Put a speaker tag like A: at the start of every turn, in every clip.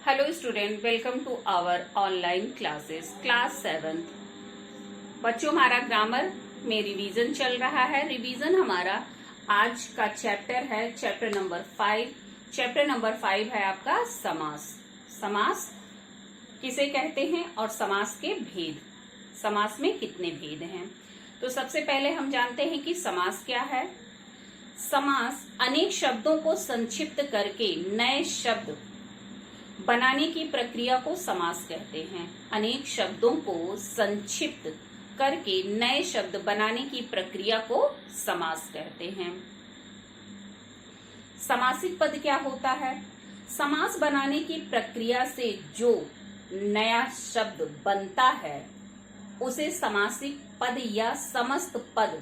A: Hello student, welcome to our online classes class 7th। बच्चों, हमारा grammar में revision चल रहा है। रिवीजन हमारा आज का चैप्टर है चैप्टर नंबर 5। चैप्टर नंबर 5 है आपका समास। समास किसे कहते हैं और समास के भेद, समास में कितने भेद हैं। तो सबसे पहले हम जानते हैं कि समास क्या है। समास अनेक शब्दों को संक्षिप्त करके नए शब्द बनाने की प्रक्रिया को समास कहते हैं। अनेक शब्दों को संक्षिप्त करके नए शब्द बनाने की प्रक्रिया को समास कहते हैं। समासिक पद क्या होता है? समास बनाने की प्रक्रिया से जो नया शब्द बनता है उसे समासिक पद या समस्त पद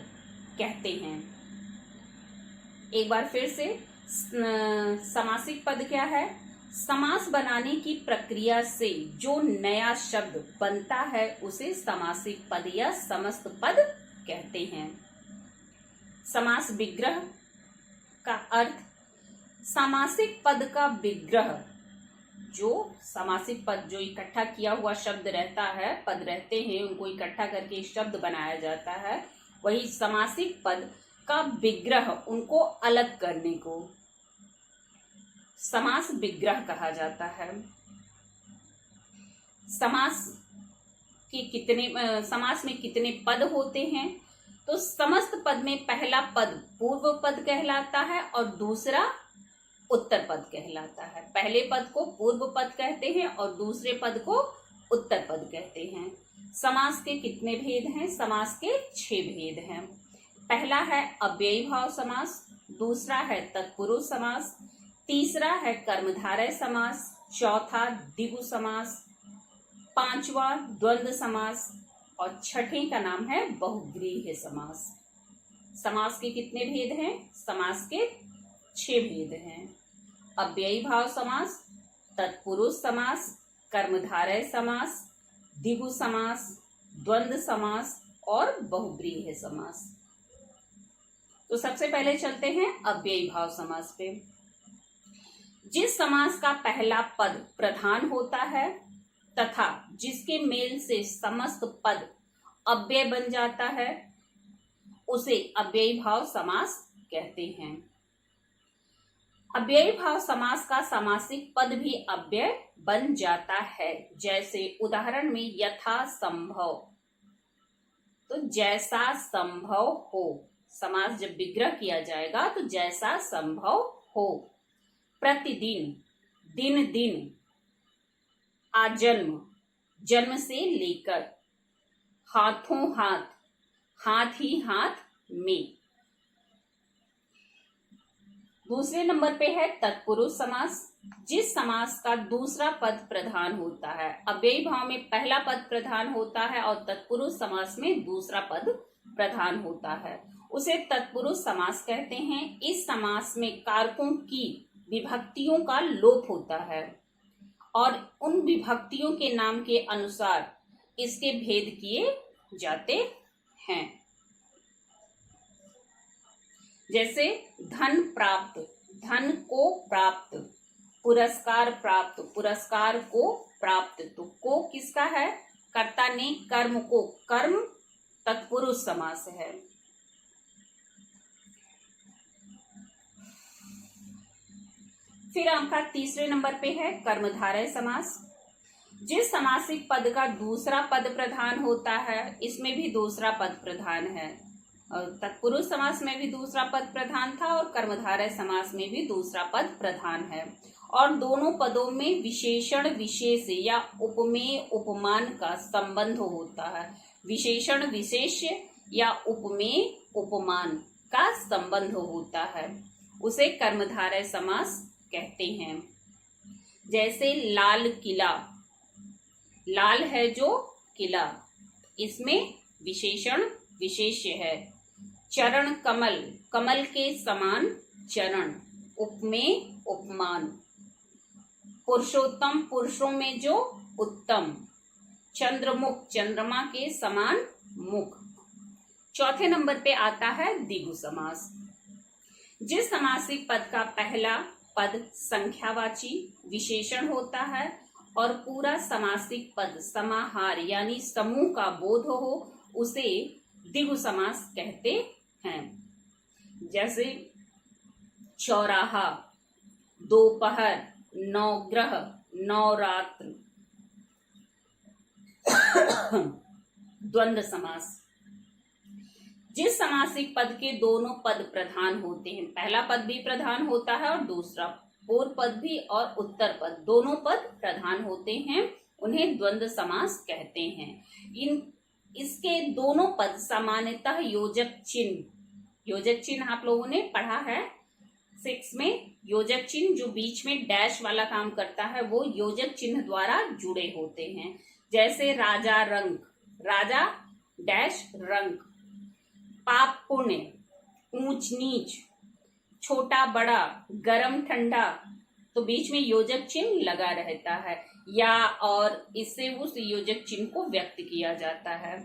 A: कहते हैं। एक बार फिर से, समासिक पद क्या है? समास बनाने की प्रक्रिया से जो नया शब्द बनता है उसे समासिक पद या समस्त पद कहते हैं। समास विग्रह का अर्थ, समासिक पद का विग्रह, जो समासिक पद जो इकट्ठा किया हुआ शब्द रहता है, पद रहते हैं, उनको इकट्ठा करके शब्द बनाया जाता है, वही समासिक पद का विग्रह, उनको अलग करने को समास विग्रह कहा जाता है। समास में कितने पद होते हैं? तो समस्त पद में पहला पद पूर्व पद कहलाता है और दूसरा उत्तर पद कहलाता है। पहले पद को पूर्व पद कहते हैं और दूसरे पद को उत्तर पद कहते हैं। समास के कितने भेद हैं? समास के 6 भेद हैं। पहला है अव्ययी भाव समास, दूसरा है तत्पुरुष समास, तीसरा है कर्मधारय समास, चौथा द्विगु समास, पांचवा द्वंद्व समास और छठे का नाम है बहुव्रीहि समास। समास के कितने भेद हैं? समास के 6 भेद हैं। अव्ययी भाव समास, तत्पुरुष समास, कर्मधारय समास, द्विगु समास, द्वंद्व समास और बहुव्रीहि समास। तो सबसे पहले चलते हैं अव्ययी भाव समास पे। जिस समास का पहला पद प्रधान होता है तथा जिसके मेल से समस्त पद अव्यय बन जाता है उसे अव्ययी भाव समास कहते हैं। अव्ययी भाव समास का समासिक पद भी अव्यय बन जाता है। जैसे उदाहरण में यथा संभव, तो जैसा संभव हो। समास जब विग्रह किया जाएगा तो जैसा संभव हो। प्रतिदिन, दिन दिन, आजन्म, जन्म से लेकर, हाथों हाथ, हाथ ही हाथ में। दूसरे नंबर पे है तत्पुरुष समास। जिस समास का दूसरा पद प्रधान होता है, अव्ययी भाव में पहला पद प्रधान होता है और तत्पुरुष समास में दूसरा पद प्रधान होता है, उसे तत्पुरुष समास कहते हैं। इस समास में कारकों की विभक्तियों का लोप होता है और उन विभक्तियों के नाम के अनुसार इसके भेद किए जाते हैं। जैसे धन प्राप्त, धन को प्राप्त, पुरस्कार प्राप्त, पुरस्कार को प्राप्त। तो को किसका है? कर्ता ने कर्म को, कर्म तत्पुरुष समास है। फिर आपका तीसरे नंबर पे है कर्मधारय समास। जिस समासिक पद का दूसरा पद प्रधान होता है, इसमें भी दूसरा पद प्रधान है, और तत्पुरुष समास में भी दूसरा पद प्रधान था और कर्मधारय समास में भी दूसरा पद प्रधान है, और दोनों पदों में विशेषण विशेष या उपमेय उपमान का संबंध होता है। विशेषण विशेष्य या उपमेय उपमान का संबंध होता है, उसे कर्मधारय समास कहते हैं। जैसे लाल किला, लाल है जो किला, इसमें विशेषण विशेष्य है। चरण कमल, कमल के समान चरण, उपमेय उपमान। पुरुषोत्तम, पुरुषों में जो उत्तम। चंद्रमुख, चंद्रमा के समान मुख। चौथे नंबर पे आता है द्विगु समास। जिस समासिक पद का पहला पद संख्यावाची विशेषण होता है और पूरा समासिक पद समाहार यानी समूह का बोध हो उसे द्विगु समास कहते हैं। जैसे चौराहा, दोपहर, नवग्रह, नवरात्र। द्वंद्व समास, जिस समासिक पद के दोनों पद प्रधान होते हैं, पहला पद भी प्रधान होता है और दूसरा पूर्व पद भी और उत्तर पद दोनों पद प्रधान होते हैं, उन्हें द्वंद्व समास कहते हैं। इसके दोनों पद सामान्यतः योजक चिन्ह आप लोगों ने पढ़ा है 6 में। योजक चिन्ह जो बीच में डैश वाला काम करता है वो योजक चिन्ह द्वारा जुड़े होते हैं। जैसे राजा रंग, राजा डैश रंग। पाप पुण्य, ऊंच नीच, छोटा बड़ा, गरम ठंडा, तो बीच में योजक चिन्ह लगा रहता है या और इससे उस योजक चिन्ह को व्यक्त किया जाता है।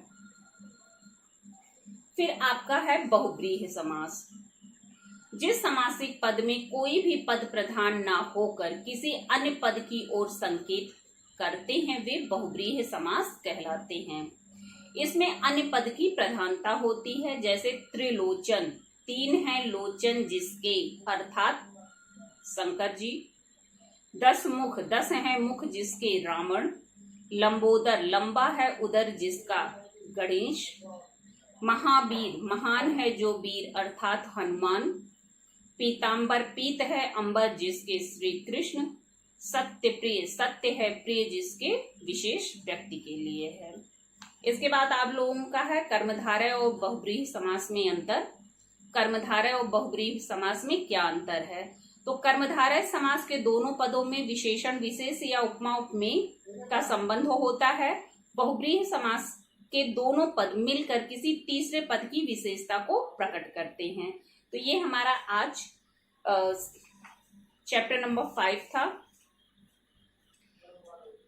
A: फिर आपका है बहुब्रीहि समास। जिस समासिक पद में कोई भी पद प्रधान ना होकर किसी अन्य पद की ओर संकेत करते हैं वे बहुब्रीहि समास कहलाते हैं। इसमें अन्य पद की प्रधानता होती है। जैसे त्रिलोचन, 3 हैं लोचन जिसके, अर्थात शंकर जी। 10 मुख, 10 हैं मुख जिसके, रावण। लंबोदर, लंबा है उदर जिसका, गणेश। महावीर, महान है जो वीर, अर्थात हनुमान। पीतांबर, पीत है अंबर जिसके, श्री कृष्ण। सत्य प्रिय, सत्य है प्रिय जिसके, विशेष व्यक्ति के लिए है। इसके बाद आप लोगों का है कर्मधारय और बहुब्रीहि समास में अंतर। कर्मधारय और बहुब्रीहि समास में क्या अंतर है? तो कर्मधारय समास के दोनों पदों में विशेषण विशेष या उपमा उपमेय का संबंध होता है। बहुब्रीहि समास के दोनों पद मिलकर किसी तीसरे पद की विशेषता को प्रकट करते हैं। तो ये हमारा आज चैप्टर नंबर 5 था।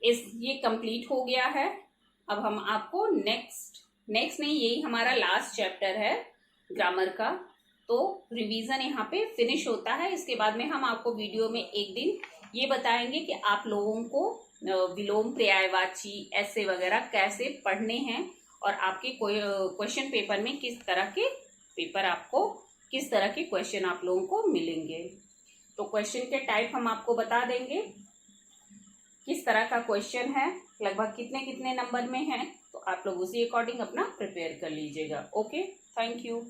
A: ये कंप्लीट हो गया है। अब हम आपको नेक्स्ट नहीं, यही हमारा लास्ट चैप्टर है ग्रामर का, तो रिवीजन यहाँ पे फिनिश होता है। इसके बाद में हम आपको वीडियो में एक दिन ये बताएंगे कि आप लोगों को विलोम पर्यायवाची ऐसे वगैरह कैसे पढ़ने हैं और आपके क्वेश्चन पेपर में किस तरह के क्वेश्चन आप लोगों को मिलेंगे। तो क्वेश्चन के टाइप हम आपको बता देंगे, किस तरह का क्वेश्चन है, लगभग कितने नंबर में है, तो आप लोग उसी अकॉर्डिंग अपना प्रिपेयर कर लीजिएगा। Okay, thank you.